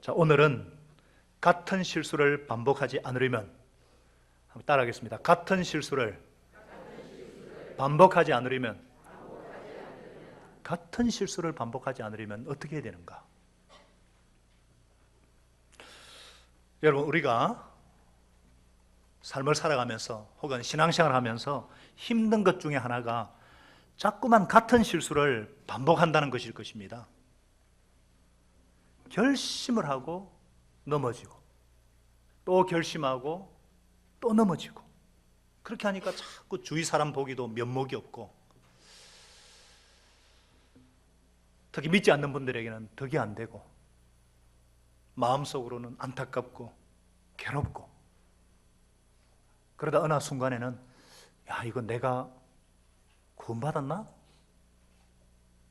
자, 오늘은 같은 실수를 반복하지 않으려면, 한번 따라하겠습니다. 같은 실수를 반복하지 않으려면, 같은 실수를 반복하지 않으려면 어떻게 해야 되는가? 여러분, 우리가 삶을 살아가면서 혹은 신앙생활을 하면서 힘든 것 중에 하나가 자꾸만 같은 실수를 반복한다는 것일 것입니다. 결심을 하고 넘어지고, 또 결심하고 또 넘어지고, 그렇게 하니까 자꾸 주위 사람 보기도 면목이 없고, 특히 믿지 않는 분들에게는 덕이 안 되고, 마음속으로는 안타깝고 괴롭고, 그러다 어느 순간에는 야, 이거 내가 구원받았나?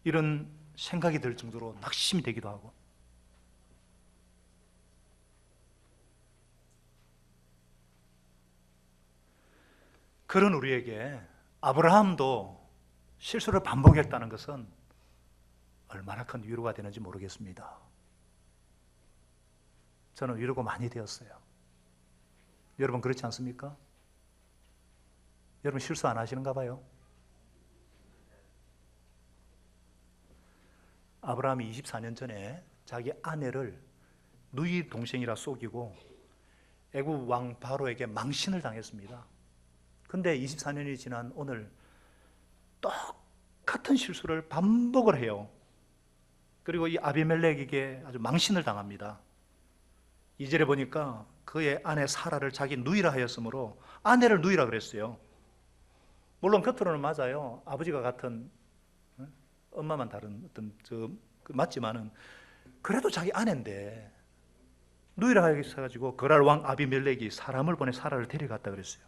이런 생각이 들 정도로 낙심이 되기도 하고, 그런 우리에게 아브라함도 실수를 반복했다는 것은 얼마나 큰 위로가 되는지 모르겠습니다. 저는 위로가 많이 되었어요. 여러분 그렇지 않습니까? 여러분 실수 안 하시는가 봐요. 아브라함이 24년 전에 자기 아내를 누이 동생이라 속이고 애굽 왕 바로에게 망신을 당했습니다. 근데 24년이 지난 오늘 똑같은 실수를 반복을 해요. 그리고 이 아비멜렉에게 아주 망신을 당합니다. 2절에 보니까 그의 아내 사라를 자기 누이라 하였으므로 아내를 누이라 그랬어요. 물론 겉으로는 맞아요. 아버지가 같은, 엄마만 다른 맞지만은 그래도 자기 아내인데 누이라 해가지고 거랄 왕 아비멜렉이 사람을 보내 사라를 데려갔다 그랬어요.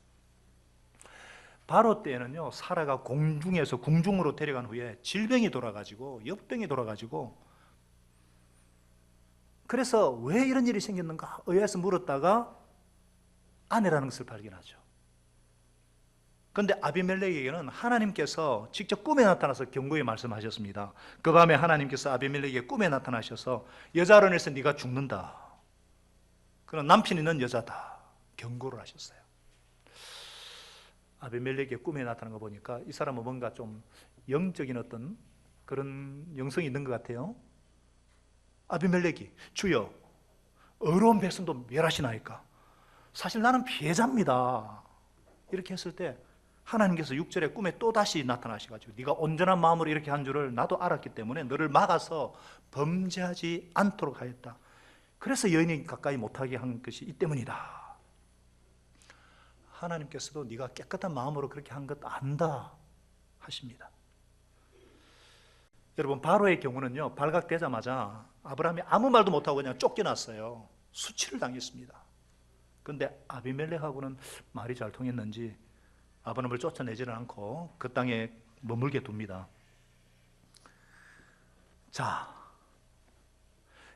바로 때에는요, 사라가 공중에서 궁중으로 데려간 후에 질병이 돌아가지고 역병이 돌아가지고, 그래서 왜 이런 일이 생겼는가 의아해서 물었다가 아내라는 것을 발견하죠. 그런데 아비멜렉에게는 하나님께서 직접 꿈에 나타나서 경고의 말씀하셨습니다. 그 밤에 하나님께서 아비멜렉에게 꿈에 나타나셔서 여자로 인해서 네가 죽는다. 그럼 남편 있는 여자다. 경고를 하셨어요. 아비멜렉의 꿈에 나타난 거 보니까 이 사람은 뭔가 좀 영적인 어떤 그런 영성이 있는 것 같아요. 아비멜렉이 주여 의로운 백성도 멸하시나이까? 사실 나는 피해자입니다. 이렇게 했을 때 하나님께서 6절에 꿈에 또다시 나타나셔가지고 네가 온전한 마음으로 이렇게 한 줄을 나도 알았기 때문에 너를 막아서 범죄하지 않도록 하였다. 그래서 여인이 가까이 못하게 한 것이 이 때문이다. 하나님께서도 네가 깨끗한 마음으로 그렇게 한 것 안다 하십니다. 여러분 바로의 경우는요, 발각되자마자 아브라함이 아무 말도 못하고 그냥 쫓겨났어요. 수치를 당했습니다. 그런데 아비멜렉하고는 말이 잘 통했는지 아브라함을 쫓아내지는 않고 그 땅에 머물게 둡니다. 자,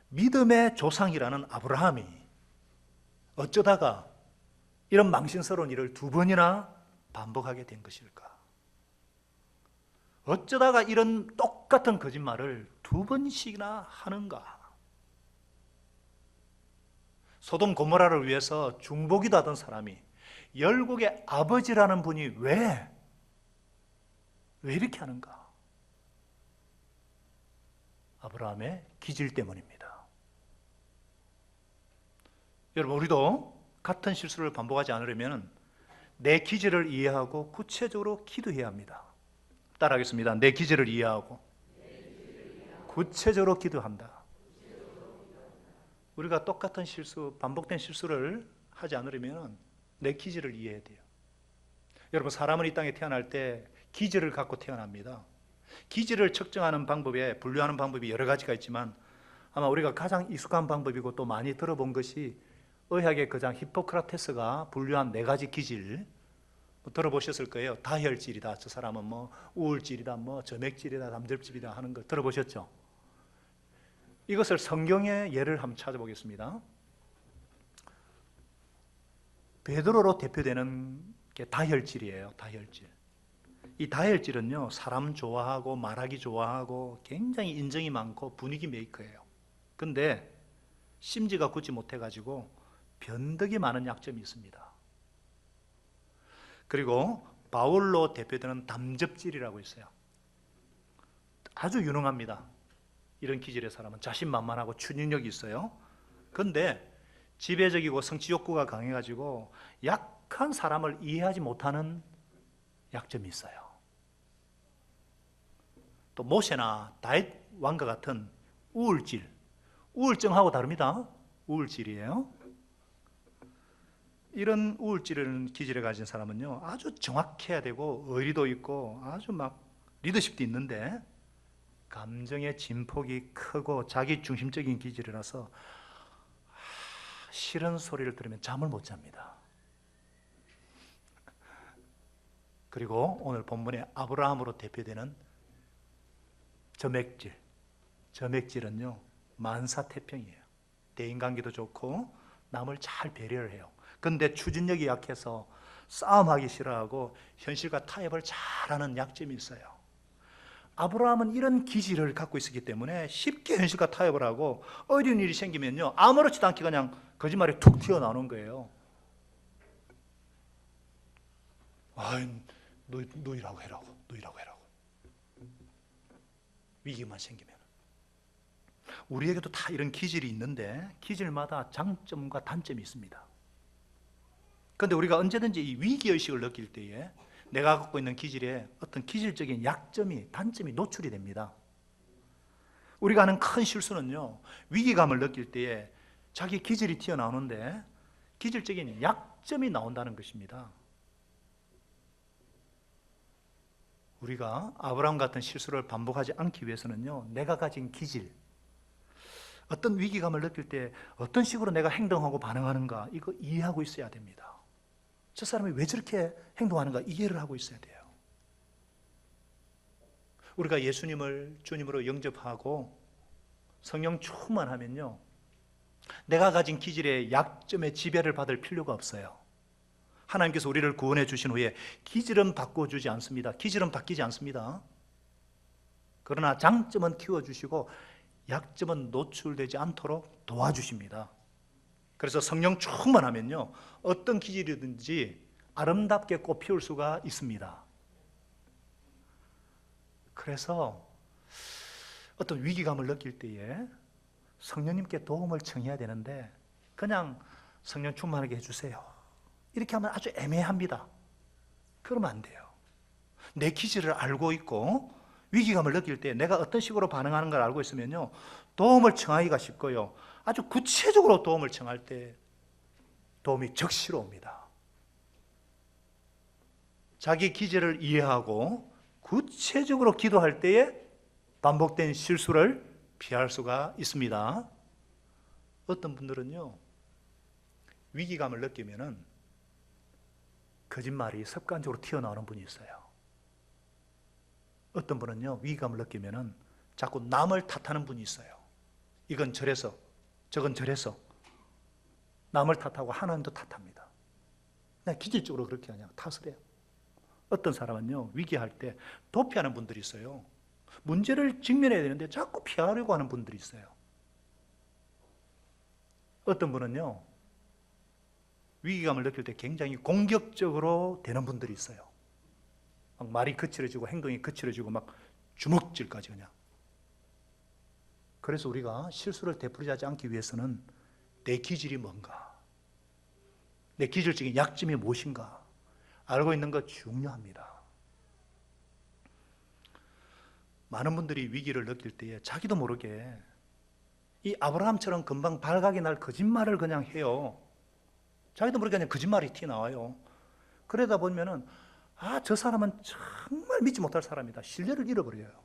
믿음의 조상이라는 아브라함이 어쩌다가 이런 망신스러운 일을 두 번이나 반복하게 된 것일까? 어쩌다가 이런 똑같은 거짓말을 두 번씩이나 하는가? 소돔 고모라를 위해서 중보기도 하던 사람이 열국의 아버지라는 분이 왜 이렇게 하는가? 아브라함의 기질 때문입니다. 여러분 우리도 같은 실수를 반복하지 않으려면 내 기질을 이해하고 구체적으로 기도해야 합니다. 따라하겠습니다. 내 기질을 이해하고 구체적으로 기도한다. 우리가 똑같은 실수, 반복된 실수를 하지 않으려면 내 기질을 이해해야 돼요. 여러분 사람은 이 땅에 태어날 때 기질을 갖고 태어납니다. 기질을 측정하는 방법에 분류하는 방법이 여러 가지가 있지만 아마 우리가 가장 익숙한 방법이고 또 많이 들어본 것이 의학의 거장 히포크라테스가 분류한 4가지 기질, 들어보셨을 거예요. 다혈질이다. 저 사람은 뭐 우울질이다, 뭐 점액질이다, 담즙질이다 하는 거 들어보셨죠? 이것을 성경의 예를 한번 찾아보겠습니다. 베드로로 대표되는 게 다혈질이에요. 다혈질. 이 다혈질은요, 사람 좋아하고 말하기 좋아하고 굉장히 인정이 많고 분위기 메이커예요. 근데 심지가 굳지 못해가지고 변덕이 많은 약점이 있습니다. 그리고 바울로 대표되는 담접질이라고 있어요. 아주 유능합니다. 이런 기질의 사람은 자신만만하고 추진력이 있어요. 그런데 지배적이고 성취 욕구가 강해가지고 약한 사람을 이해하지 못하는 약점이 있어요. 또 모세나 다윗 왕과 같은 우울질, 우울증하고 다릅니다. 우울질이에요. 이런 우울질을 기질을 가진 사람은요, 아주 정확해야 되고 의리도 있고 아주 막 리더십도 있는데 감정의 진폭이 크고 자기 중심적인 기질이라서 싫은 소리를 들으면 잠을 못 잡니다. 그리고 오늘 본문의 아브라함으로 대표되는 점액질, 점액질은요 만사태평이에요. 대인관계도 좋고 남을 잘 배려를 해요. 그런데 추진력이 약해서 싸움하기 싫어하고 현실과 타협을 잘하는 약점이 있어요. 아브라함은 이런 기질을 갖고 있었기 때문에 쉽게 현실과 타협을 하고 어려운 일이 생기면요 아무렇지도 않게 그냥 거짓말이 툭 튀어나오는 거예요. 너 이라고 해라고, 너 이라고 해라고. 위기만 생기면. 우리에게도 다 이런 기질이 있는데 기질마다 장점과 단점이 있습니다. 그런데 우리가 언제든지 이 위기의식을 느낄 때에 내가 갖고 있는 기질에 어떤 기질적인 약점이, 단점이 노출이 됩니다. 우리가 하는 큰 실수는요, 위기감을 느낄 때에 자기 기질이 튀어나오는데 기질적인 약점이 나온다는 것입니다. 우리가 아브라함 같은 실수를 반복하지 않기 위해서는요, 내가 가진 기질, 어떤 위기감을 느낄 때 어떤 식으로 내가 행동하고 반응하는가, 이거 이해하고 있어야 됩니다. 저 사람이 왜 저렇게 행동하는가 이해를 하고 있어야 돼요. 우리가 예수님을 주님으로 영접하고 성령 충만하면요, 내가 가진 기질의 약점의 지배를 받을 필요가 없어요. 하나님께서 우리를 구원해 주신 후에 기질은 바꿔주지 않습니다. 기질은 바뀌지 않습니다. 그러나 장점은 키워주시고 약점은 노출되지 않도록 도와주십니다. 그래서 성령 충만하면요 어떤 기질이든지 아름답게 꽃 피울 수가 있습니다. 그래서 어떤 위기감을 느낄 때에 성령님께 도움을 청해야 되는데 그냥 성령 충만하게 해주세요 이렇게 하면 아주 애매합니다. 그러면 안 돼요. 내 기질을 알고 있고 위기감을 느낄 때 내가 어떤 식으로 반응하는 걸 알고 있으면요 도움을 청하기가 쉽고요, 아주 구체적으로 도움을 청할 때 도움이 적시로 옵니다. 자기 기질을 이해하고 구체적으로 기도할 때에 반복된 실수를 피할 수가 있습니다. 어떤 분들은요 위기감을 느끼면은 거짓말이 습관적으로 튀어나오는 분이 있어요. 어떤 분은요 위기감을 느끼면은 자꾸 남을 탓하는 분이 있어요. 이건 저래서 저건 저래서 남을 탓하고 하나님도 탓합니다. 그냥 기질적으로 그렇게 그냥 탓을 해요. 어떤 사람은요 위기할 때 도피하는 분들이 있어요. 문제를 직면해야 되는데 자꾸 피하려고 하는 분들이 있어요. 어떤 분은요 위기감을 느낄 때 굉장히 공격적으로 되는 분들이 있어요. 막 말이 거칠어지고 행동이 거칠어지고 막 주먹질까지 그냥. 그래서 우리가 실수를 되풀이하지 않기 위해서는 내 기질이 뭔가, 내 기질적인 약점이 무엇인가 알고 있는 것 중요합니다. 많은 분들이 위기를 느낄 때에 자기도 모르게 이 아브라함처럼 금방 발각이 날 거짓말을 그냥 해요. 자기도 모르게 그냥 거짓말이 튀어나와요. 그러다 보면은 저 사람은 정말 믿지 못할 사람이다. 신뢰를 잃어버려요.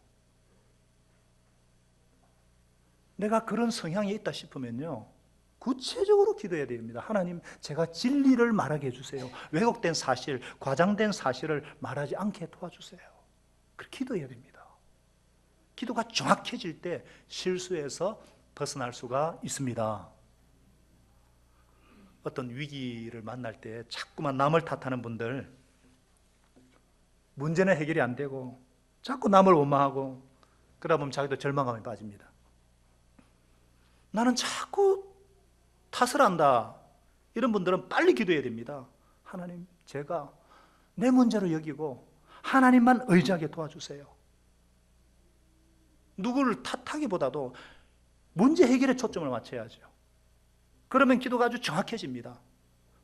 내가 그런 성향이 있다 싶으면요 구체적으로 기도해야 됩니다. 하나님, 제가 진리를 말하게 해주세요. 왜곡된 사실, 과장된 사실을 말하지 않게 도와주세요. 그렇게 기도해야 됩니다. 기도가 정확해질 때 실수에서 벗어날 수가 있습니다. 어떤 위기를 만날 때 자꾸만 남을 탓하는 분들, 문제는 해결이 안 되고 자꾸 남을 원망하고 그러다 보면 자기도 절망감에 빠집니다. 나는 자꾸 탓을 한다, 이런 분들은 빨리 기도해야 됩니다. 하나님, 제가 내 문제로 여기고 하나님만 의지하게 도와주세요. 누구를 탓하기보다도 문제 해결에 초점을 맞춰야죠. 그러면 기도가 아주 정확해집니다.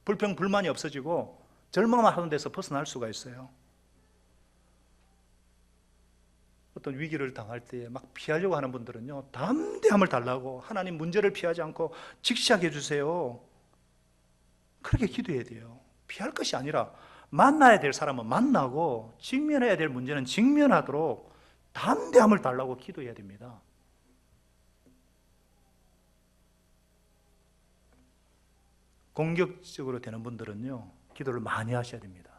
불평, 불만이 없어지고 절망만 하는 데서 벗어날 수가 있어요. 어떤 위기를 당할 때 막 피하려고 하는 분들은요, 담대함을 달라고 하나님 문제를 피하지 않고 직시하게 해주세요. 그렇게 기도해야 돼요. 피할 것이 아니라 만나야 될 사람은 만나고 직면해야 될 문제는 직면하도록 담대함을 달라고 기도해야 됩니다. 공격적으로 되는 분들은요, 기도를 많이 하셔야 됩니다.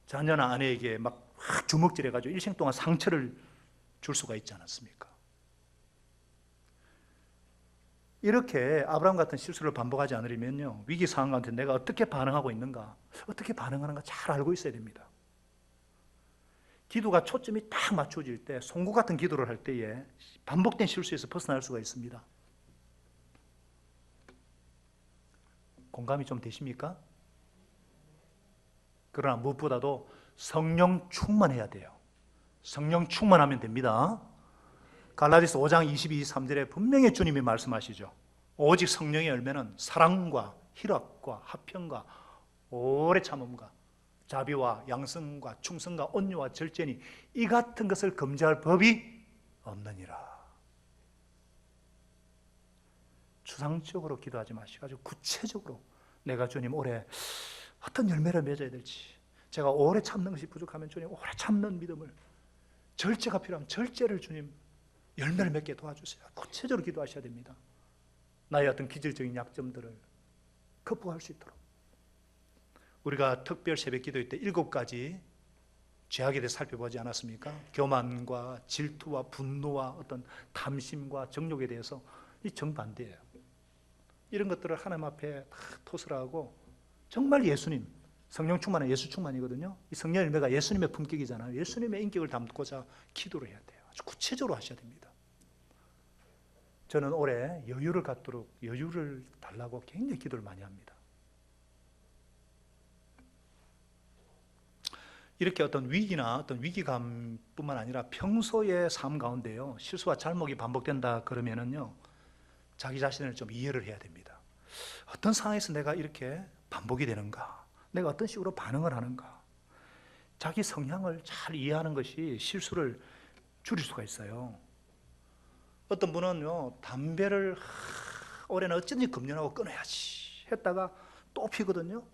자녀나 아내에게 막 주먹질해가지고 일생 동안 상처를 줄 수가 있지 않았습니까? 이렇게 아브라함 같은 실수를 반복하지 않으려면요, 위기 상황 가운데 내가 어떻게 반응하고 있는가, 어떻게 반응하는가 잘 알고 있어야 됩니다. 기도가 초점이 딱 맞춰질 때, 송구 같은 기도를 할 때에 반복된 실수에서 벗어날 수가 있습니다. 공감이 좀 되십니까? 그러나 무엇보다도 성령 충만해야 돼요. 성령 충만하면 됩니다. 갈라디아서 5장 22, 23절에 분명히 주님이 말씀하시죠. 오직 성령의 열매는 사랑과 희락과 화평과 오래 참음과 자비와 양성과 충성과 온유와 절제니 이 같은 것을 금지할 법이 없느니라. 추상적으로 기도하지 마시고 아주 구체적으로, 내가 주님 올해 어떤 열매를 맺어야 될지, 제가 오래 참는 것이 부족하면 주님 오래 참는 믿음을, 절제가 필요하면 절제를 주님 열매를 맺게 도와주세요. 구체적으로 기도하셔야 됩니다. 나의 어떤 기질적인 약점들을 극복할 수 있도록. 우리가 특별 새벽 기도회 때 7가지 죄악에 대해 살펴보지 않았습니까? 교만과 질투와 분노와 어떤 탐심과 정욕에 대해서 이 정반대예요. 이런 것들을 하나님 앞에 다 토설하고, 정말 예수님, 성령 충만은 예수 충만이거든요. 이 성령 열매가 예수님의 품격이잖아요. 예수님의 인격을 담고자 기도를 해야 돼요. 아주 구체적으로 하셔야 됩니다. 저는 올해 여유를 갖도록 여유를 달라고 굉장히 기도를 많이 합니다. 이렇게 어떤 위기나 어떤 위기감뿐만 아니라 평소의 삶 가운데요, 실수와 잘못이 반복된다 그러면은요, 자기 자신을 좀 이해를 해야 됩니다. 어떤 상황에서 내가 이렇게 반복이 되는가? 내가 어떤 식으로 반응을 하는가? 자기 성향을 잘 이해하는 것이 실수를 줄일 수가 있어요. 어떤 분은요, 담배를 올해는 어쩐지 금년하고 끊어야지 했다가 또 피거든요.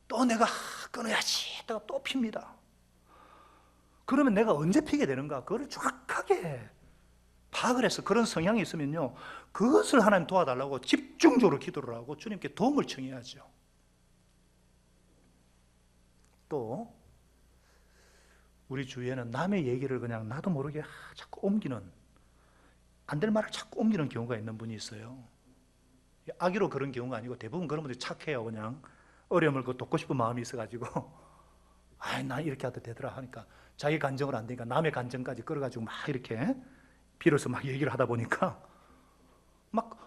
또 내가 끊어야지 했다가 또 핍니다. 그러면 내가 언제 피게 되는가? 그걸 정확하게 파악을 해서, 그런 성향이 있으면요, 그것을 하나님 도와달라고 집중적으로 기도를 하고 주님께 도움을 청해야죠. 또 우리 주위에는 남의 얘기를 그냥 나도 모르게 자꾸 옮기는, 안 될 말을 자꾸 옮기는 경우가 있는 분이 있어요. 악의로 그런 경우가 아니고 대부분 그런 분들이 착해요. 그냥 어려움을 돕고 싶은 마음이 있어가지고 나 이렇게 하도 되더라 하니까 자기 간정을 안 되니까 남의 간정까지 끌어가지고 막 이렇게 빌어서 막 얘기를 하다 보니까 막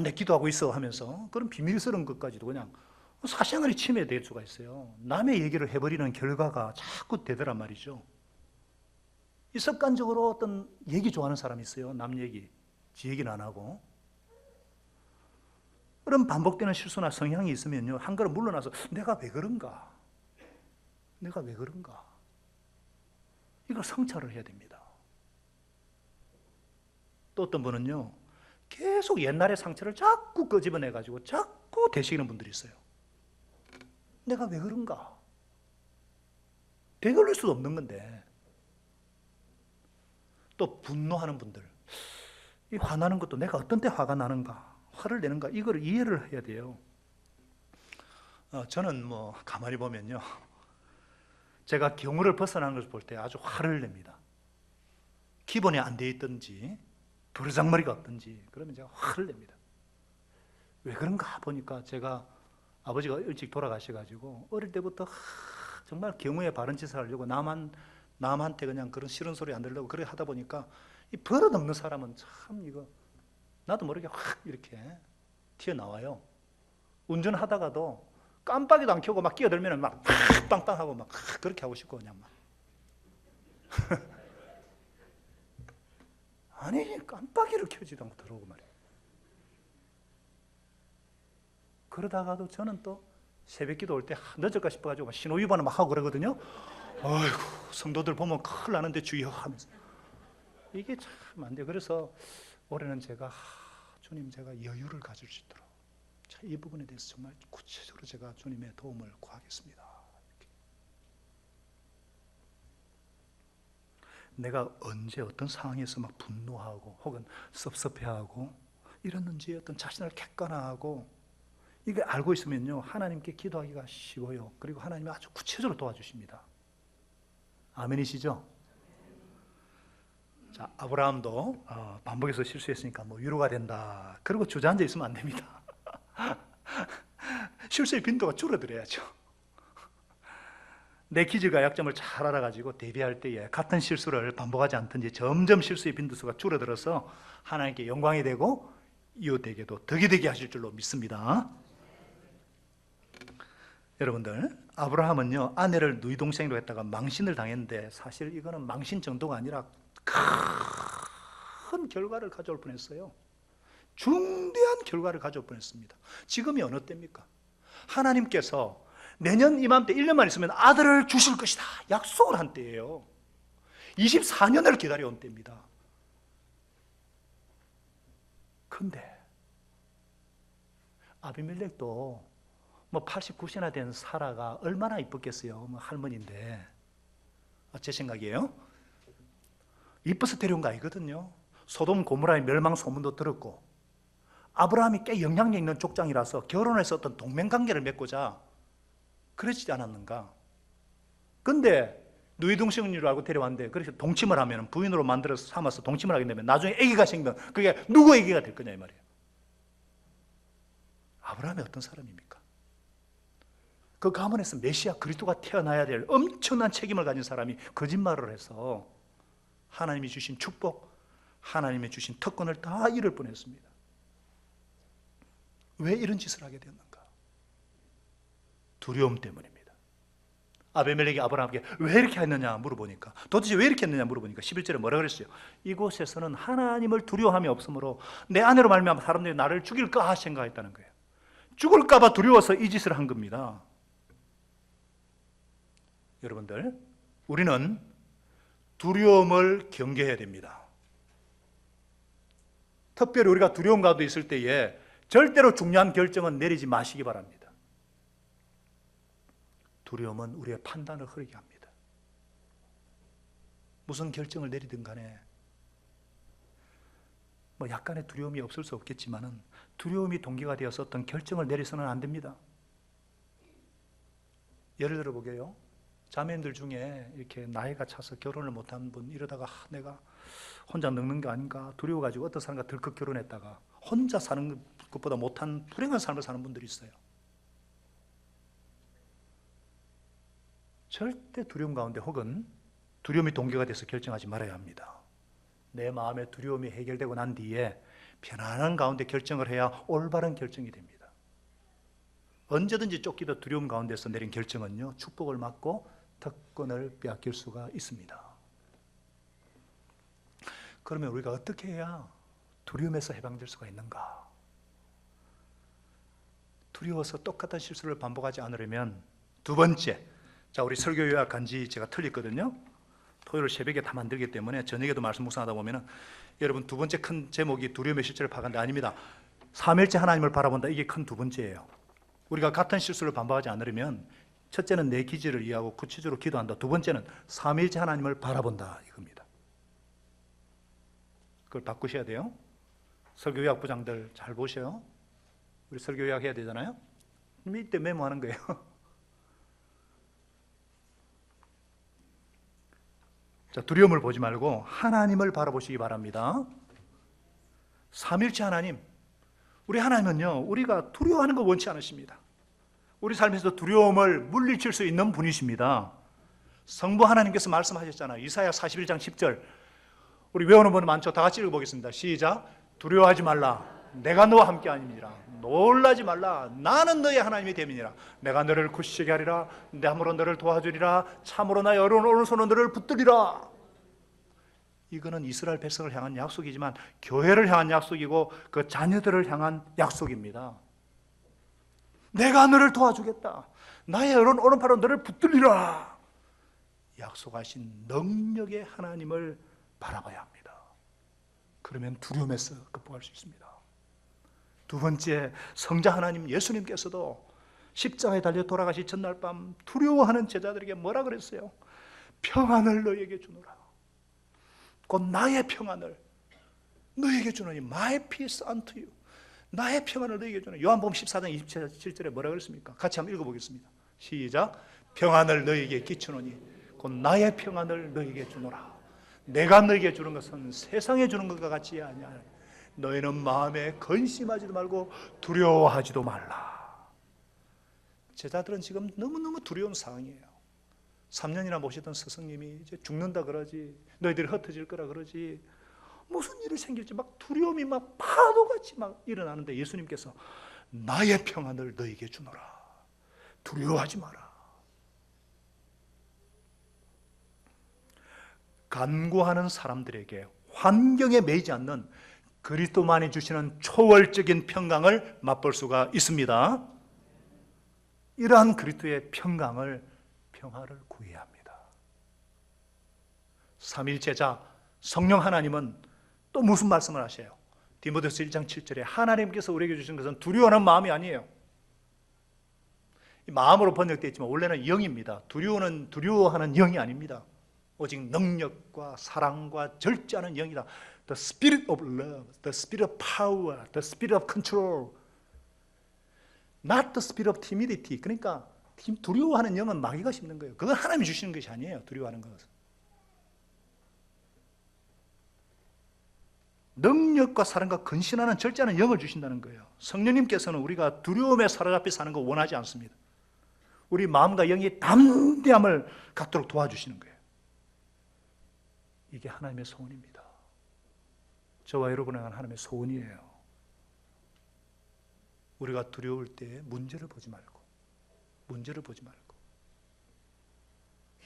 내 기도하고 있어 하면서 그런 비밀스러운 것까지도 그냥 사생활이 침해될 수가 있어요. 남의 얘기를 해버리는 결과가 자꾸 되더란 말이죠. 이 습관적으로 어떤 얘기 좋아하는 사람이 있어요. 남 얘기, 지 얘기는 안 하고. 그런 반복되는 실수나 성향이 있으면요, 한 걸음 물러나서 내가 왜 그런가? 내가 왜 그런가? 이걸 성찰을 해야 됩니다. 또 어떤 분은요, 계속 옛날의 상처를 자꾸 끄집어내가지고 자꾸 되새기는 분들이 있어요. 내가 왜 그런가? 되돌릴 수도 없는 건데. 또 분노하는 분들, 이 화나는 것도 내가 어떤 때 화가 나는가, 화를 내는가, 이걸 이해를 해야 돼요. 저는 가만히 보면요, 제가 경우를 벗어나는 것을 볼 때 아주 화를 냅니다. 기본이 안 돼 있든지 버르장머리가 없든지 그러면 제가 화를 냅니다. 왜 그런가 보니까 제가 아버지가 일찍 돌아가셔가지고 어릴 때부터 정말 경우에 바른 짓을 하려고 남한테 그냥 그런 싫은 소리 안 들으려고 그래 하다 보니까 이 버릇없는 사람은 참 이거 나도 모르게 확 이렇게 튀어나와요. 운전하다가도 깜빡이도 안 켜고 막 끼어들면 막 빵빵하고 막 그렇게 하고 싶고 그냥 막. 아니 깜빡이를 켜지도 않고 들어오고 말이에요. 그러다가도 저는 또 새벽기도 올 때 늦을까 싶어가지고 신호위반을 막 하고 그러거든요. 아이고 성도들 보면 큰일 나는데 주의하고 하면서 이게 참 안 돼요. 그래서 올해는 제가 주님 제가 여유를 가질 수 있도록 이 부분에 대해서 정말 구체적으로 제가 주님의 도움을 구하겠습니다. 이렇게. 내가 언제 어떤 상황에서 막 분노하고 혹은 섭섭해하고 이랬는지 어떤 자신을 객관화하고 이게 알고 있으면요 하나님께 기도하기가 쉬워요. 그리고 하나님이 아주 구체적으로 도와주십니다. 아멘이시죠? 자, 아브라함도 반복해서 실수했으니까 뭐 위로가 된다. 그리고 주저앉아 있으면 안 됩니다. 실수의 빈도가 줄어들어야죠. 내 기질과 약점을 잘 알아가지고 대비할 때에 같은 실수를 반복하지 않든지 점점 실수의 빈도수가 줄어들어서 하나님께 영광이 되고 이웃에게도 덕이 되게 하실 줄로 믿습니다. 여러분들, 아브라함은요 아내를 누이 동생으로 했다가 망신을 당했는데 사실 이거는 망신 정도가 아니라 큰 결과를 가져올 뻔했어요. 중대한 결과를 가져올 뻔했습니다. 지금이 어느 때입니까? 하나님께서 내년 이맘때 1년만 있으면 아들을 주실 것이다 약속을 한 때예요. 24년을 기다려온 때입니다. 근데 아비멜렉도 뭐 89세나 된 사라가 얼마나 이뻤겠어요. 뭐 할머니인데. 제 생각이에요. 이뻐서 데려온 거 아니거든요. 소돔 고모라의 멸망 소문도 들었고 아브라함이 꽤 영향력 있는 족장이라서 결혼해서 어떤 동맹관계를 맺고자 그러지 않았는가. 근데 누이동생으로 알고 데려왔는데 그래서 동침을 하면 부인으로 만들어서 삼아서 동침을 하게 되면 나중에 아기가 생기면 그게 누구 아기가 될 거냐 이 말이에요. 아브라함이 어떤 사람입니까? 그 가문에서 메시아 그리스도가 태어나야 될 엄청난 책임을 가진 사람이 거짓말을 해서 하나님이 주신 축복, 하나님이 주신 특권을 다 잃을 뻔했습니다. 왜 이런 짓을 하게 되었는가? 두려움 때문입니다. 아비멜렉이 아브라함에게 왜 이렇게 했느냐 물어보니까 도대체 왜 이렇게 했느냐 물어보니까 11절에 뭐라 그랬어요? 이곳에서는 하나님을 두려워함이 없으므로 내 아내로 말미암아 사람들이 나를 죽일까 생각했다는 거예요. 죽을까 봐 두려워서 이 짓을 한 겁니다. 여러분들, 우리는 두려움을 경계해야 됩니다. 특별히 우리가 두려움 가운데 있을 때에 절대로 중요한 결정은 내리지 마시기 바랍니다. 두려움은 우리의 판단을 흐리게 합니다. 무슨 결정을 내리든 간에 뭐 약간의 두려움이 없을 수 없겠지만은 두려움이 동기가 되어서 어떤 결정을 내려서는 안 됩니다. 예를 들어 보게요. 자매님들 중에 이렇게 나이가 차서 결혼을 못한 분 이러다가 내가 혼자 늙는 게 아닌가 두려워가지고 어떤 사람과 덜컥 결혼했다가 혼자 사는 것보다 못한 불행한 삶을 사는 분들이 있어요. 절대 두려움 가운데 혹은 두려움이 동기가 돼서 결정하지 말아야 합니다. 내 마음의 두려움이 해결되고 난 뒤에 편안한 가운데 결정을 해야 올바른 결정이 됩니다. 언제든지 쫓기던 두려움 가운데서 내린 결정은요 축복을 막고 특권을 빼앗길 수가 있습니다. 그러면 우리가 어떻게 해야 두려움에서 해방될 수가 있는가? 두려워서 똑같은 실수를 반복하지 않으려면 두 번째, 자 우리 설교 요약 간지 제가 틀렸거든요. 토요일 새벽에 다 만들기 때문에 저녁에도 말씀 묵상하다 보면은 여러분 두 번째 큰 제목이 두려움의 실체를 파악한다 아닙니다. 삼일째 하나님을 바라본다 이게 큰 두 번째예요. 우리가 같은 실수를 반복하지 않으려면 첫째는 내 기질을 이해하고 구체적으로 기도한다. 두 번째는 삼일째 하나님을 바라본다 이겁니다. 그걸 바꾸셔야 돼요. 설교 요약 부장들 잘 보셔요. 우리 설교 요약 해야 되잖아요. 이때 메모하는 거예요. 자, 두려움을 보지 말고 하나님을 바라보시기 바랍니다. 삼일째 하나님, 우리 하나님은요 우리가 두려워하는 거 원치 않으십니다. 우리 삶에서 두려움을 물리칠 수 있는 분이십니다. 성부 하나님께서 말씀하셨잖아요. 이사야 41장 10절 우리 외우는 분 많죠? 다 같이 읽어보겠습니다. 시작. 두려워하지 말라. 내가 너와 함께 아니니라. 놀라지 말라. 나는 너의 하나님이 됨이니라. 내가 너를 굳세게 하리라. 내 함으로 너를 도와주리라. 참으로 나의 어려운 오른손으로 너를 붙들리라. 이거는 이스라엘 백성을 향한 약속이지만 교회를 향한 약속이고 그 자녀들을 향한 약속입니다. 내가 너를 도와주겠다. 나의 오른팔로 너를 붙들리라. 약속하신 능력의 하나님을 바라봐야 합니다. 그러면 두려움에서 극복할 수 있습니다. 두 번째, 성자 하나님 예수님께서도 십자가에 달려 돌아가시 전날 밤 두려워하는 제자들에게 뭐라 그랬어요? 평안을 너에게 주노라. 곧 나의 평안을 너에게 주노니 My peace unto you. 나의 평안을 너에게 주노니. 요한복음 14장 27절에 뭐라 그랬습니까? 같이 한번 읽어보겠습니다. 시작. 평안을 너에게 끼치노니 곧 나의 평안을 너에게 주노라. 내가 너에게 주는 것은 세상에 주는 것과 같지 아니하니 너희는 마음에 근심하지도 말고 두려워하지도 말라. 제자들은 지금 너무너무 두려운 상황이에요. 3년이나 모시던 스승님이 이제 죽는다 그러지, 너희들이 흩어질 거라 그러지, 무슨 일이 생길지 막 두려움이 막 파도같이 막 일어나는데 예수님께서 나의 평안을 너에게 주노라. 두려워하지 마라. 간구하는 사람들에게 환경에 매이지 않는 그리스도만이 주시는 초월적인 평강을 맛볼 수가 있습니다. 이러한 그리스도의 평강을, 평화를 구해야 합니다. 삼일제자 성령 하나님은 또 무슨 말씀을 하셔요? 디모데후서 1장 7절에 하나님께서 우리에게 주신 것은 두려워하는 마음이 아니에요. 마음으로 번역되어 있지만 원래는 영입니다. 두려워하는 영이 아닙니다. 오직 능력과 사랑과 절제하는 영이다. The spirit of love, the spirit of power, the spirit of control. Not the spirit of timidity. 그러니까 두려워하는 영은 마귀가 심는 거예요. 그건 하나님이 주시는 것이 아니에요. 두려워하는 것은. 능력과 사랑과 근신하는 절제하는 영을 주신다는 거예요. 성령님께서는 우리가 두려움에 사로잡혀 사는 거 원하지 않습니다. 우리 마음과 영이 담대함을 갖도록 도와주시는 거예요. 이게 하나님의 소원입니다. 저와 여러분을 향한 하나님의 소원이에요. 우리가 두려울 때 문제를 보지 말고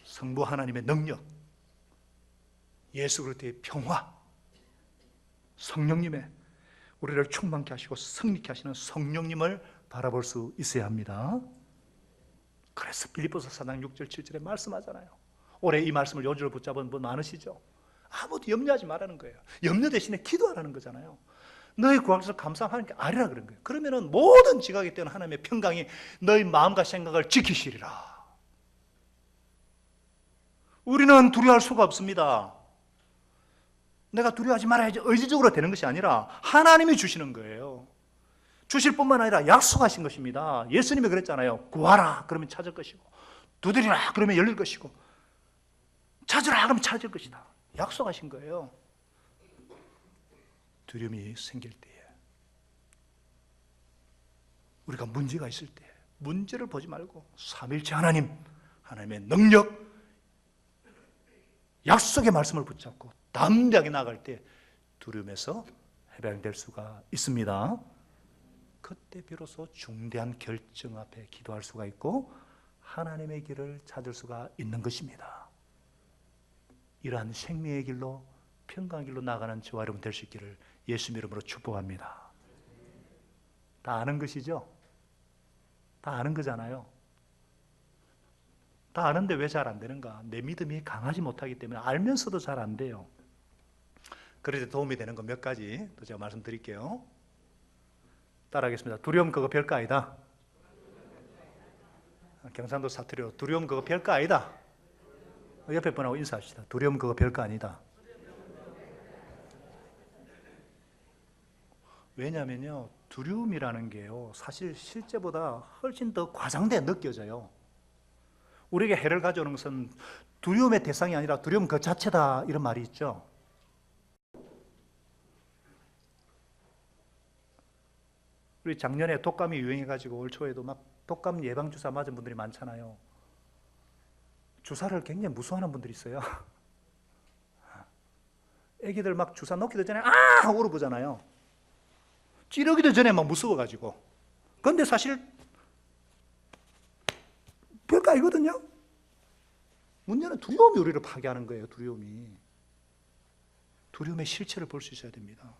성부 하나님의 능력, 예수 그리스도의 평화, 성령님의 우리를 충만케 하시고 승리케 하시는 성령님을 바라볼 수 있어야 합니다. 그래서 빌립보서 4장 6절 7절에 말씀하잖아요. 올해 이 말씀을 요지로 붙잡은 분 많으시죠? 아무도 염려하지 말라는 거예요. 염려 대신에 기도하라는 거잖아요. 너희 구할 것을 감사하는 게 아니라 그런 거예요. 그러면은 모든 지각에 뛰어난 하나님의 평강이 너희 마음과 생각을 지키시리라. 우리는 두려워할 수가 없습니다. 내가 두려워하지 말아야지 의지적으로 되는 것이 아니라 하나님이 주시는 거예요. 주실 뿐만 아니라 약속하신 것입니다. 예수님이 그랬잖아요. 구하라 그러면 찾을 것이고, 두드리라 그러면 열릴 것이고, 찾으라 그러면 찾을 것이다. 약속하신 거예요. 두려움이 생길 때에, 우리가 문제가 있을 때 문제를 보지 말고 삼일체 하나님, 하나님의 능력, 약속의 말씀을 붙잡고 담대하게 나아갈 때 두려움에서 해방될 수가 있습니다. 그때 비로소 중대한 결정 앞에 기도할 수가 있고 하나님의 길을 찾을 수가 있는 것입니다. 이러한 생명의 길로, 평강의 길로 나가는 저와 여러분 될 수 있기를 예수님 이름으로 축복합니다. 다 아는 것이죠? 다 아는 거잖아요. 다 아는데 왜 잘 안 되는가? 내 믿음이 강하지 못하기 때문에 알면서도 잘 안 돼요. 그래서 도움이 되는 거 몇 가지 또 제가 말씀드릴게요. 따라하겠습니다. 두려움 그거 별거 아니다. 경상도 사투리로 두려움 그거 별거 아니다. 옆에 분하고 인사합시다. 두려움 그거 별거 아니다. 왜냐하면요, 두려움이라는 게요, 사실 실제보다 훨씬 더 과장돼 느껴져요. 우리에게 해를 가져오는 것은 두려움의 대상이 아니라 두려움 그 자체다, 이런 말이 있죠. 우리 작년에 독감이 유행해가지고 올 초에도 막 독감 예방주사 맞은 분들이 많잖아요. 주사를 굉장히 무서워하는 분들이 있어요. 애기들 막 주사 놓기도 전에 아! 하고 울어보잖아요. 찌르기도 전에 막 무서워가지고. 근데 사실 별거 아니거든요. 문제는 두려움이 우리를 파괴하는 거예요. 두려움의 실체를 볼 수 있어야 됩니다.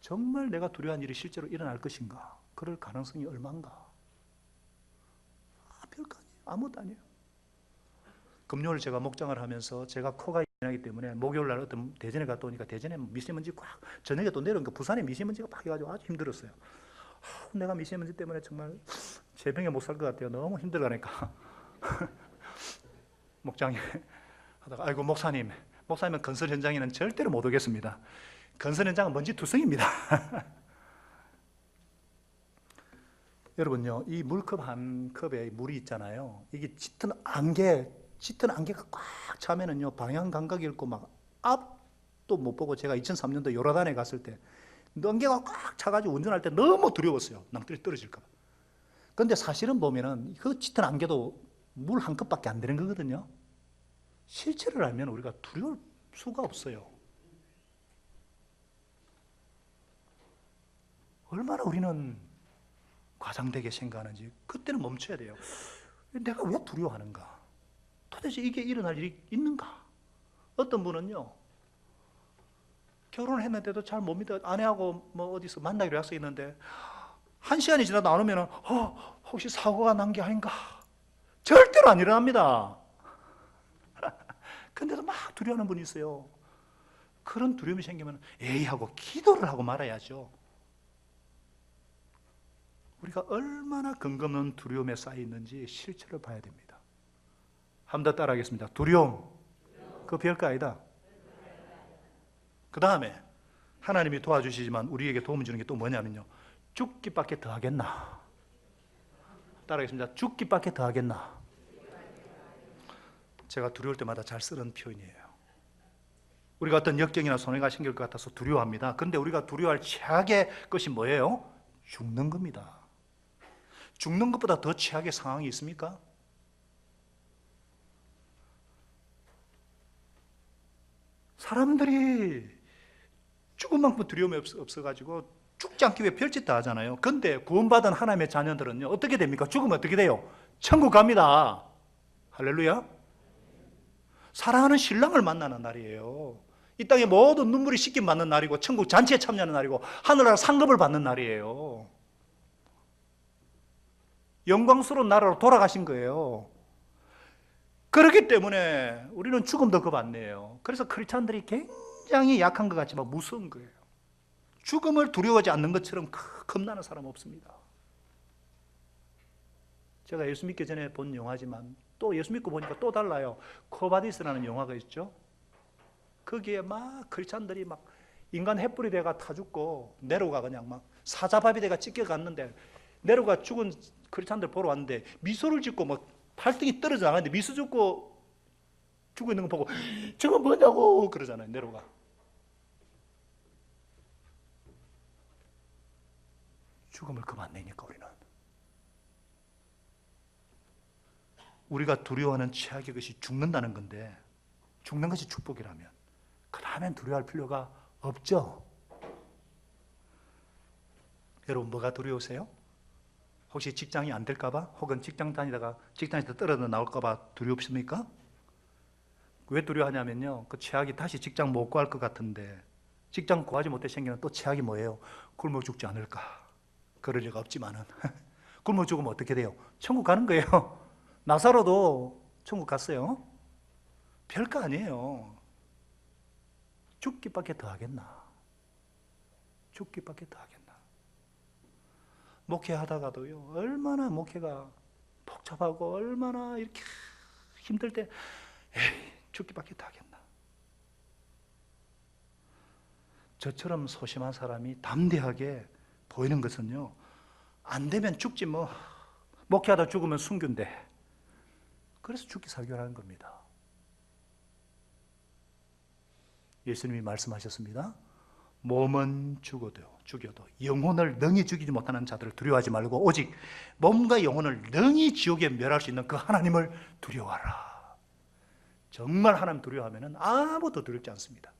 정말 내가 두려워한 일이 실제로 일어날 것인가? 그럴 가능성이 얼마인가? 별거 아니에요. 아무것도 아니에요. 금요일 제가 목장을 하면서 제가 코가 예민하기 때문에 목요일 날 어떤 대전에 갔다 오니까 대전에 미세먼지 꽉, 저녁에 또 내려오니까 부산에 미세먼지가 팍 해가지고 아주 힘들었어요. 내가 미세먼지 때문에 정말 제 병에 못 살 것 같아요. 너무 힘들어하니까. 목장에 하다가 아이고 목사님은 건설 현장에는 절대로 못 오겠습니다. 건설 현장은 먼지 투성입니다. 여러분요, 이 물컵 한 컵에 물이 있잖아요. 이게 짙은 안개가 꽉 차면은요, 방향 감각이 잃고 막 앞도 못 보고 제가 2003년도 요르단에 갔을 때 안개가 꽉 차가지고 운전할 때 너무 두려웠어요. 낭떠러지 떨어질까 봐. 근데 사실은 보면은 그 짙은 안개도 물 한 컵밖에 안 되는 거거든요. 실체를 알면 우리가 두려울 수가 없어요. 얼마나 우리는 과장되게 생각하는지 그때는 멈춰야 돼요. 내가 왜 두려워하는가? 도대체 이게 일어날 일이 있는가? 어떤 분은요, 결혼을 했는데도 잘 못 믿어. 아내하고 뭐 어디서 만나기로 약속했는데 1시간이 지나도 안 오면 혹시 사고가 난 게 아닌가? 절대로 안 일어납니다. 근데도 막 두려워하는 분이 있어요. 그런 두려움이 생기면 에이 하고 기도를 하고 말아야죠. 우리가 얼마나 근거 없는 두려움에 쌓여 있는지 실체를 봐야 됩니다. 한 번 더 따라하겠습니다. 두려움, 그거 별거 아니다. 그 다음에 하나님이 도와주시지만 우리에게 도움을 주는 게 또 뭐냐면요, 죽기밖에 더 하겠나. 따라하겠습니다. 죽기밖에 더 하겠나. 제가 두려울 때마다 잘 쓰는 표현이에요. 우리가 어떤 역경이나 손해가 생길 것 같아서 두려워합니다. 그런데 우리가 두려워할 최악의 것이 뭐예요? 죽는 겁니다. 죽는 것보다 더 최악의 상황이 있습니까? 사람들이 죽은 만큼 두려움이 없어가지고 죽지 않기 위해 별짓 다 하잖아요. 그런데 구원받은 하나님의 자녀들은요, 어떻게 됩니까? 죽으면 어떻게 돼요? 천국 갑니다. 할렐루야. 사랑하는 신랑을 만나는 날이에요. 이 땅의 모든 눈물이 씻김 받는 날이고 천국 잔치에 참여하는 날이고 하늘나라 상급을 받는 날이에요. 영광스러운 나라로 돌아가신 거예요. 그렇기 때문에 우리는 죽음도 겁 안 내요. 그래서 크리스찬들이 굉장히 약한 것 같지만 무서운 거예요. 죽음을 두려워하지 않는 것처럼 겁나는 사람 없습니다. 제가 예수 믿기 전에 본 영화지만 또 예수 믿고 보니까 또 달라요. 코바디스라는 영화가 있죠. 거기에 막 크리스찬들이 막 인간 횃불이 돼가 타 죽고 네로가 그냥 막 사자밥이 돼가 찢겨갔는데, 네로가 죽은 크리스찬들 보러 왔는데 미소를 짓고 막 팔등이 떨어져 나가는데 미소 짓고 죽어 있는 거 보고 저건 뭐냐고 그러잖아요. 네로가. 죽음을 겁 안 내니까 우리가 두려워하는 최악의 것이 죽는다는 건데, 죽는 것이 축복이라면 그 다음엔 두려워할 필요가 없죠. 여러분, 뭐가 두려우세요? 혹시 직장이 안 될까 봐? 혹은 직장 다니다가 직장에서 떨어져 나올까 봐 두렵습니까? 왜 두려워하냐면요, 그 최악이 다시 직장 못 구할 것 같은데, 직장 구하지 못해 생기는 또 최악이 뭐예요? 굶어 죽지 않을까? 그럴 리가 없지만은 굶어 죽으면 어떻게 돼요? 천국 가는 거예요. 나사로도 천국 갔어요. 별거 아니에요. 죽기밖에 더 하겠나? 죽기밖에 더 하겠나? 목회하다가도요, 얼마나 목회가 복잡하고 얼마나 이렇게 힘들 때 에이, 죽기밖에 더 하겠나? 저처럼 소심한 사람이 담대하게 보이는 것은요, 안 되면 죽지 뭐, 목회하다 죽으면 순교인데, 그래서 죽기 살기라는 겁니다. 예수님이 말씀하셨습니다. 몸은 죽여도 영혼을 능히 죽이지 못하는 자들을 두려워하지 말고 오직 몸과 영혼을 능히 지옥에 멸할 수 있는 그 하나님을 두려워하라. 정말 하나님 두려워하면 아무도 두렵지 않습니다.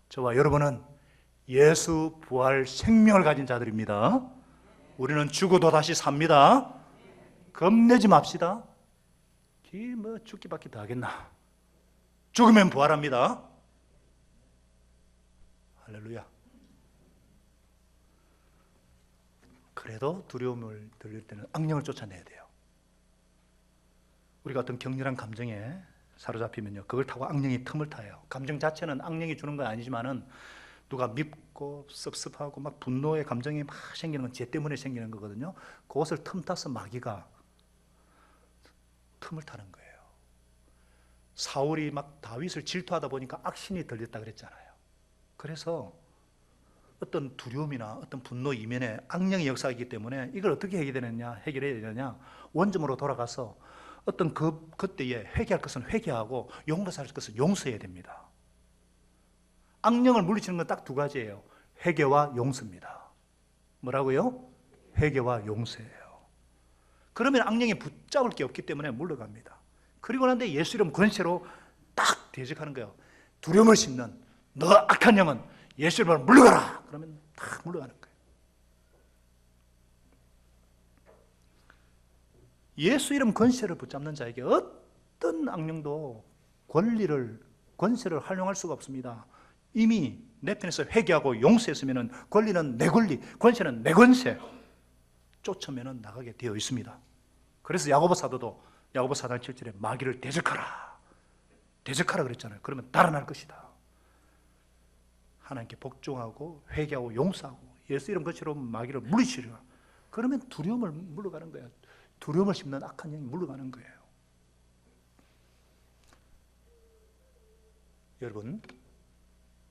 저와 여러분은 예수 부활 생명을 가진 자들입니다. 우리는 죽어도 다시 삽니다. 겁내지 맙시다. 뭐 죽기밖에 더 하겠나. 죽으면 부활합니다. 할렐루야. 그래도 두려움을 들릴 때는 악령을 쫓아내야 돼요. 우리가 어떤 격렬한 감정에 사로잡히면요, 그걸 타고 악령이 틈을 타요. 감정 자체는 악령이 주는 건 아니지만은 누가 밉고 섭섭하고 막 분노의 감정이 막 생기는 건 쟤 때문에 생기는 거거든요. 그것을 틈타서 마귀가 틈을 타는 거예요. 사울이 막 다윗을 질투하다 보니까 악신이 들렸다 그랬잖아요. 그래서 어떤 두려움이나 어떤 분노 이면에 악령의 역사이기 때문에 이걸 어떻게 해결해야 되느냐? 원점으로 돌아가서 어떤 그때에 회개할 것은 회개하고 용서할 것은 용서해야 됩니다. 악령을 물리치는 건 딱 두 가지예요. 회개와 용서입니다. 뭐라고요? 회개와 용서예요. 그러면 악령이 붙잡을 게 없기 때문에 물러갑니다. 그리고 난데 예수 이름 권세로 딱 대적하는 거예요. 두려움을 심는 너 악한 영은 예수 이름으로 물러가라. 그러면 딱 물러가는 거예요. 예수 이름 권세를 붙잡는 자에게 어떤 악령도 권세를 활용할 수가 없습니다. 이미 내 편에서 회개하고 용서했으면 권리는 내 권리, 권세는 내 권세 쫓으면 나가게 되어 있습니다. 그래서 야고보 사도도 야고보 4장 7절에 마귀를 대적하라 그랬잖아요. 그러면 달아날 것이다. 하나님께 복종하고 회개하고 용서하고 예수 이름 것으로 마귀를 물리치라. 그러면 두려움을 물러가는 거예요. 두려움을 심는 악한 영이 물러가는 거예요. 여러분,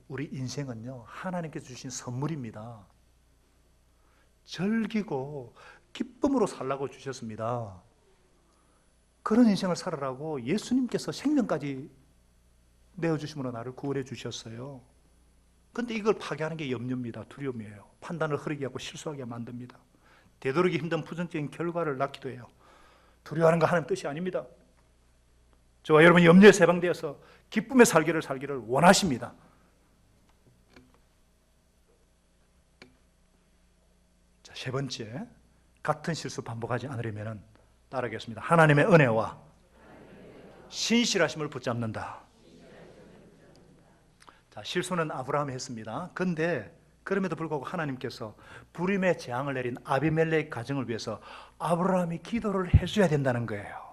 우리 인생은요, 하나님께서 주신 선물입니다. 즐기고 기쁨으로 살라고 주셨습니다. 그런 인생을 살아라고 예수님께서 생명까지 내어주심으로 나를 구원해 주셨어요. 그런데 이걸 파괴하는 게 염려입니다. 두려움이에요. 판단을 흐리게 하고 실수하게 만듭니다. 되도록이 힘든 부정적인 결과를 낳기도 해요. 두려워하는 거 하나님 뜻이 아닙니다. 저와 여러분이 염려에 해방되어서 기쁨의 살기를 원하십니다. 자, 세 번째, 같은 실수 반복하지 않으려면 따르겠습니다. 하나님의 은혜와 신실하심을 붙잡는다. 자, 실수는 아브라함이 했습니다. 그런데 그럼에도 불구하고 하나님께서 불임의 재앙을 내린 아비멜렉 가정을 위해서 아브라함이 기도를 해줘야 된다는 거예요.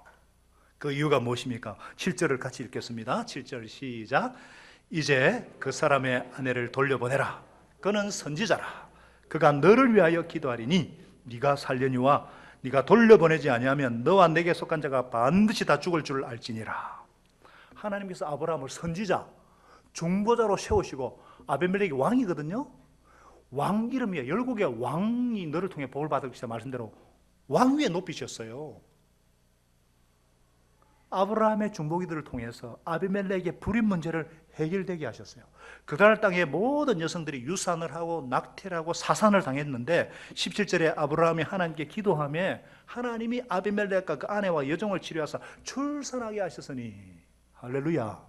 그 이유가 무엇입니까? 7절을 같이 읽겠습니다. 7절 시작. 이제 그 사람의 아내를 돌려보내라. 그는 선지자라. 그가 너를 위하여 기도하리니 네가 살려니와 네가 돌려보내지 아니하면 너와 내게 속한 자가 반드시 다 죽을 줄 알지니라. 하나님께서 아브라함을 선지자, 중보자로 세우시고 아비멜렉이 왕이거든요. 왕 이름이에요. 열국의 왕이 너를 통해 복을 받을 것이다 말씀대로 왕 위에 높이셨어요. 아브라함의 중보기들을 통해서 아비멜렉의 불임 문제를 해결되게 하셨어요. 그날 땅의 모든 여성들이 유산을 하고 낙태를 하고 사산을 당했는데 17절에 아브라함이 하나님께 기도하며 하나님이 아비멜렉과 그 아내와 여종을 치료하사 출산하게 하셨으니 할렐루야.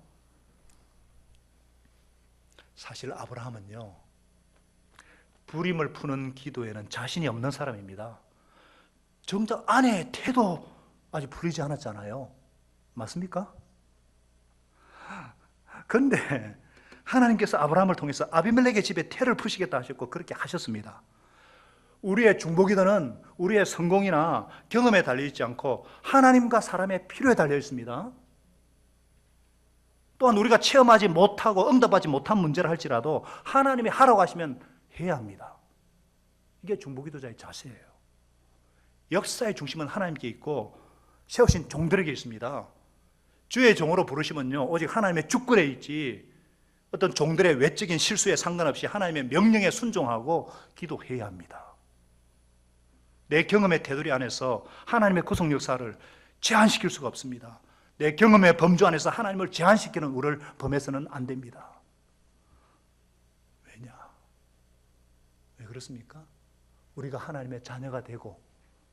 사실 아브라함은요, 불임을 푸는 기도에는 자신이 없는 사람입니다. 정작 아내의 태도 아직 풀리지 않았잖아요. 맞습니까? 그런데 하나님께서 아브라함을 통해서 아비멜렉의 집에 태를 푸시겠다 하셨고 그렇게 하셨습니다. 우리의 중보기도는 우리의 성공이나 경험에 달려있지 않고 하나님과 사람의 필요에 달려있습니다. 또한 우리가 체험하지 못하고 응답하지 못한 문제를 할지라도 하나님이 하라고 하시면 해야 합니다. 이게 중보기도자의 자세예요. 역사의 중심은 하나님께 있고 세우신 종들에게 있습니다. 주의 종으로 부르시면요, 오직 하나님의 주권에 있지 어떤 종들의 외적인 실수에 상관없이 하나님의 명령에 순종하고 기도해야 합니다. 내 경험의 테두리 안에서 하나님의 구속 역사를 제한시킬 수가 없습니다. 내 경험의 범주 안에서 하나님을 제한시키는 우를 범해서는 안 됩니다. 왜냐? 왜 그렇습니까? 우리가 하나님의 자녀가 되고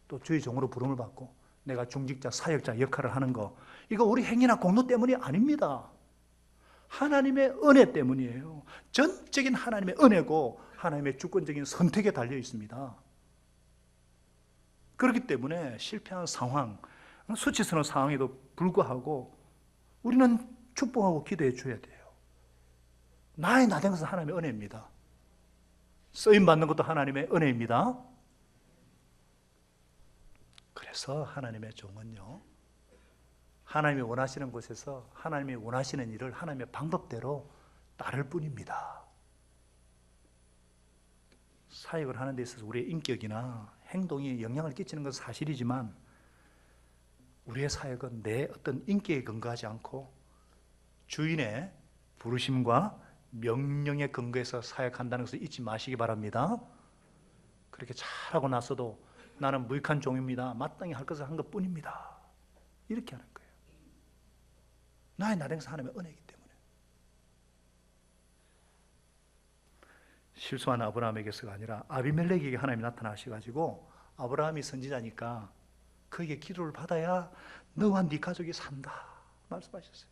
또 주의 종으로 부름을 받고 내가 중직자, 사역자 역할을 하는 거, 이거 우리 행위나 공로 때문이 아닙니다. 하나님의 은혜 때문이에요. 전적인 하나님의 은혜고 하나님의 주권적인 선택에 달려 있습니다. 그렇기 때문에 실패한 상황, 수치스러운 상황에도 불구하고 우리는 축복하고 기도해 줘야 돼요. 나의 나된 것은 하나님의 은혜입니다. 쓰임받는 것도 하나님의 은혜입니다. 그래서 하나님의 종은요, 하나님이 원하시는 곳에서 하나님이 원하시는 일을 하나님의 방법대로 따를 뿐입니다. 사역을 하는 데 있어서 우리의 인격이나 행동이 영향을 끼치는 것은 사실이지만 우리의 사역은 내 어떤 인격에 근거하지 않고 주인의 부르심과 명령에 근거해서 사역한다는 것을 잊지 마시기 바랍니다. 그렇게 잘하고 나서도 나는 무익한 종입니다. 마땅히 할 것을 한 것뿐입니다. 이렇게 하는 거예요. 나의 나댕사 하나님의 은혜이기 때문에. 실수한 아브라함에게서가 아니라 아비멜렉에게 하나님이 나타나셔가지고 아브라함이 선지자니까 그에게 기도를 받아야 너와 네 가족이 산다 말씀하셨어요.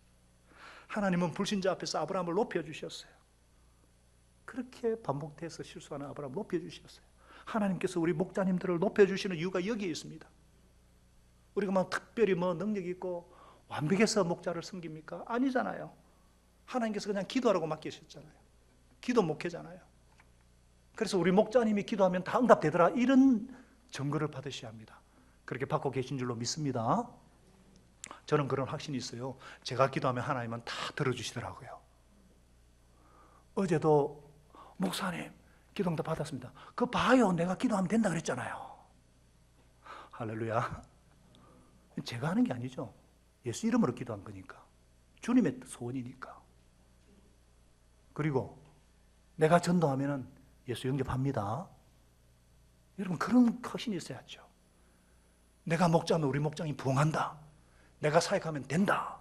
하나님은 불신자 앞에서 아브라함을 높여주셨어요. 그렇게 반복돼서 실수하는 아브라함을 높여주셨어요. 하나님께서 우리 목자님들을 높여주시는 이유가 여기에 있습니다. 우리가 막 특별히 능력 있고 완벽해서 목자를 섬깁니까? 아니잖아요. 하나님께서 그냥 기도하라고 맡기셨잖아요. 기도 목회잖아요. 그래서 우리 목자님이 기도하면 다 응답되더라, 이런 증거를 받으셔야 합니다. 그렇게 받고 계신 줄로 믿습니다. 저는 그런 확신이 있어요. 제가 기도하면 하나님은 다 들어주시더라고요. 어제도 목사님 기도 응답 받았습니다. 그거 봐요, 내가 기도하면 된다 그랬잖아요. 할렐루야. 제가 하는 게 아니죠. 예수 이름으로 기도한 거니까. 주님의 소원이니까. 그리고 내가 전도하면 예수 영접합니다. 여러분, 그런 확신이 있어야죠. 내가 목자면 우리 목장이 부흥한다, 내가 사역하면 된다,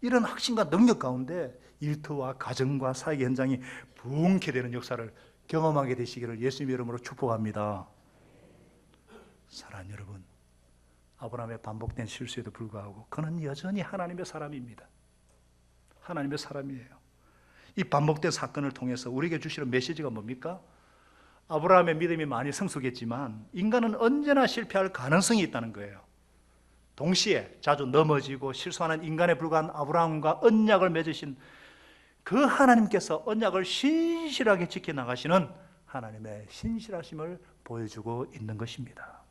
이런 확신과 능력 가운데 일터와 가정과 사역 현장이 부흥케 되는 역사를 경험하게 되시기를 예수님의 이름으로 축복합니다. 사랑하는 여러분, 아브라함의 반복된 실수에도 불구하고 그는 여전히 하나님의 사람입니다. 하나님의 사람이에요. 이 반복된 사건을 통해서 우리에게 주시는 메시지가 뭡니까? 아브라함의 믿음이 많이 성숙했지만 인간은 언제나 실패할 가능성이 있다는 거예요. 동시에 자주 넘어지고 실수하는 인간에 불과한 아브라함과 언약을 맺으신 그 하나님께서 언약을 신실하게 지켜나가시는 하나님의 신실하심을 보여주고 있는 것입니다.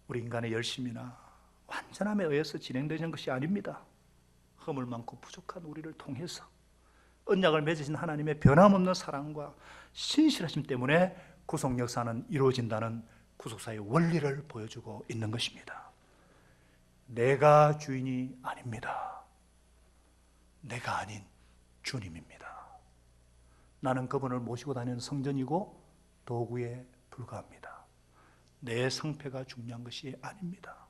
우리 인간의 열심이나 완전함에 의해서 진행되는 것이 아닙니다. 허물 많고 부족한 우리를 통해서 언약을 맺으신 하나님의 변함없는 사랑과 신실하심 때문에 구속 역사는 이루어진다는 구속사의 원리를 보여주고 있는 것입니다. 내가 주인이 아닙니다. 내가 아닌 주님입니다. 나는 그분을 모시고 다니는 성전이고 도구에 불과합니다. 내 성패가 중요한 것이 아닙니다.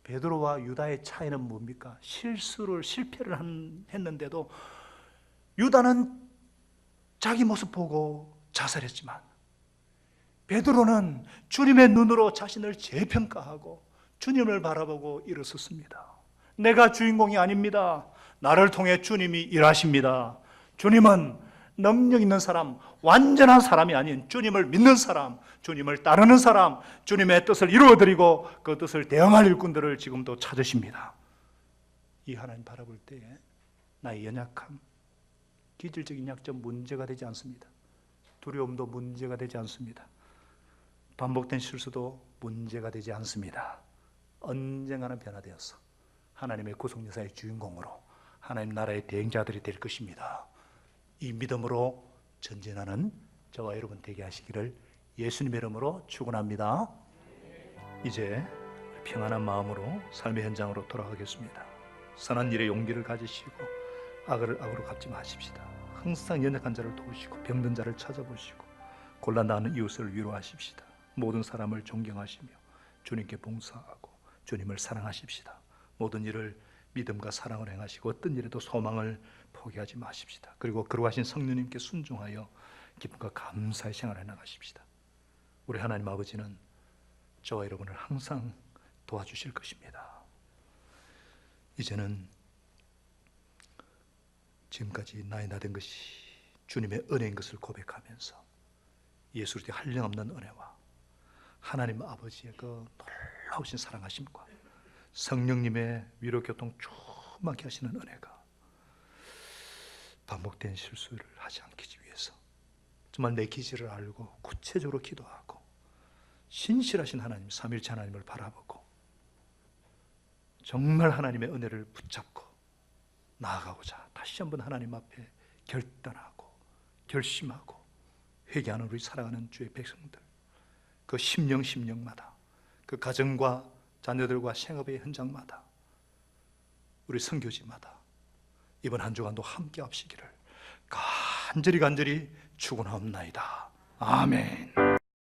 베드로와 유다의 차이는 뭡니까? 실패를 했는데도 유다는 자기 모습 보고 자살했지만 베드로는 주님의 눈으로 자신을 재평가하고 주님을 바라보고 일어섰습니다. 내가 주인공이 아닙니다. 나를 통해 주님이 일하십니다. 주님은 능력 있는 사람, 완전한 사람이 아닌 주님을 믿는 사람, 주님을 따르는 사람, 주님의 뜻을 이루어드리고 그 뜻을 대응할 일꾼들을 지금도 찾으십니다. 이 하나님 바라볼 때에 나의 연약함, 기질적인 약점 문제가 되지 않습니다. 두려움도 문제가 되지 않습니다. 반복된 실수도 문제가 되지 않습니다. 언젠가는 변화되어서 하나님의 구속역사의 주인공으로 하나님 나라의 대행자들이 될 것입니다. 이 믿음으로 전진하는 저와 여러분 되게 하시기를 예수님의 이름으로 축원합니다. 이제 평안한 마음으로 삶의 현장으로 돌아가겠습니다. 선한 일에 용기를 가지시고 악을 악으로 갚지 마십시다. 항상 연약한 자를 도우시고 병든 자를 찾아보시고 곤란당하는 이웃을 위로하십시다. 모든 사람을 존경하시며 주님께 봉사하고 주님을 사랑하십시다. 모든 일을 믿음과 사랑을 행하시고 어떤 일에도 소망을 포기하지 마십시다. 그리고 거룩하신 성령님께 순종하여 기쁨과 감사의 생활을 해나가십시다. 우리 하나님 아버지는 저와 여러분을 항상 도와주실 것입니다. 이제는 지금까지 나의 나된 것이 주님의 은혜인 것을 고백하면서 예수의 한량없는 은혜와 하나님 아버지의 그 놀라우신 사랑하심과 성령님의 위로 교통 충만케 하시는 은혜가 반복된 실수를 하지 않기 위해서 정말 내 기질을 알고 구체적으로 기도하고 신실하신 하나님, 삼일체 하나님을 바라보고 정말 하나님의 은혜를 붙잡고 나아가고자 다시 한번 하나님 앞에 결단하고 결심하고 회개하는 우리 살아가는 주의 백성들, 그 심령마다, 그 가정과 자녀들과 생업의 현장마다, 우리 선교지마다 이번 한 주간도 함께 합시기를 간절히 축원하옵나이다. 아멘.